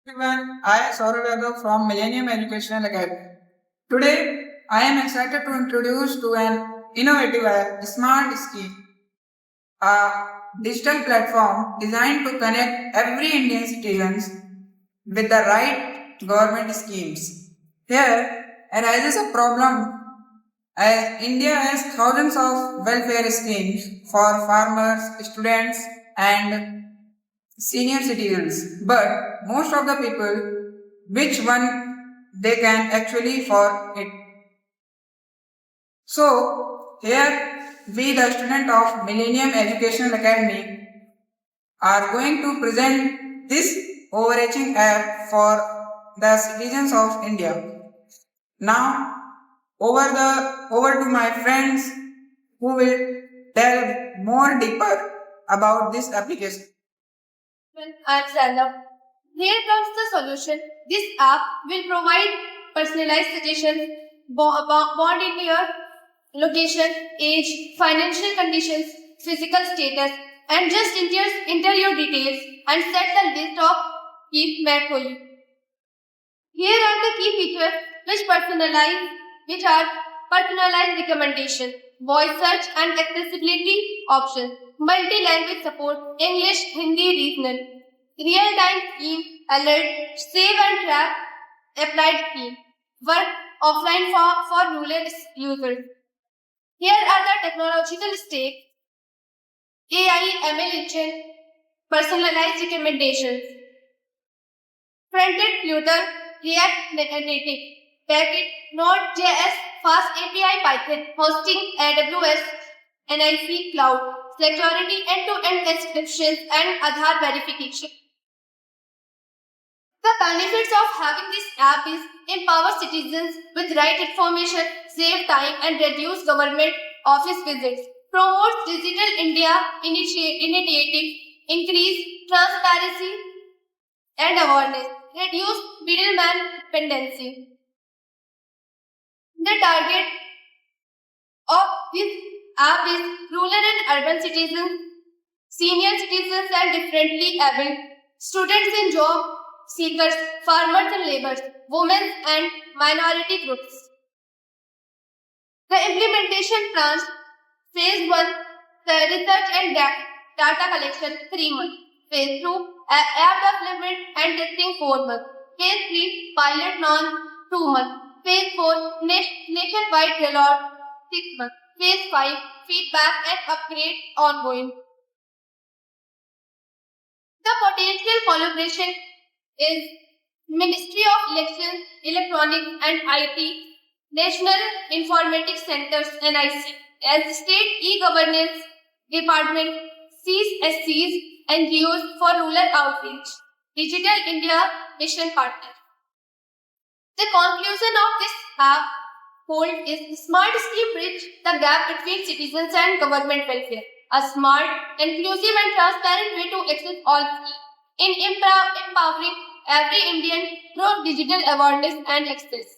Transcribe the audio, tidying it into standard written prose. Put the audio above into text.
Everyone, I am Saurav Yadav from Millennium Educational Academy. Today, I am excited to introduce to an innovative app, Smart Scheme, a digital platform designed to connect every Indian citizens with the right government schemes. Here arises a problem as India has thousands of welfare schemes for farmers, students, and senior citizens, but most of the people, which one they can actually for it. So, here we, the student of Millennium Educational Academy, are going to present this overarching app for the citizens of India. Now, over to my friends who will delve more deeper about this application. I'm Zainab. Here comes the solution. This app will provide personalized suggestions born in your location, age, financial conditions, physical status, and just enter your details and set the list of keep met for you. Here are the key features which are personalized recommendation, voice search and accessibility options, multi-language support, English, Hindi, regional, real-time scheme, alert, save and track, applied scheme, work offline for rural users. Here are the technological stakes, AI, ML engine, personalized recommendations, front-end Flutter, React Native, backend Node.js, Fast API Python, hosting AWS, NIC Cloud, security end-to-end encryption and Aadhaar verification. The benefits of having this app is empower citizens with right information, save time and reduce government office visits, promotes Digital India initiative, increase transparency and awareness, reduce middleman dependency. The target of this app is rural and urban citizens, senior citizens and differently abled, students and job seekers, farmers and laborers, women and minority groups. The implementation plans phase 1, the research and data collection 3 months. Phase 2, app development and testing 4 months. Phase 3, pilot launch 2 months. Phase 4, nationwide rollout 6 months. Phase 5, feedback and upgrade ongoing. The potential collaboration is Ministry of Elections, Electronics and IT, National Informatics Centers NIC, as State E-Governance Department, CSCs, NGOs for rural outreach, Digital India Mission Partner. The conclusion of this app hold is Smart Scheme bridge the gap between citizens and government welfare. A smart, inclusive and transparent way to access all schemes in empowering every Indian through digital awareness and access.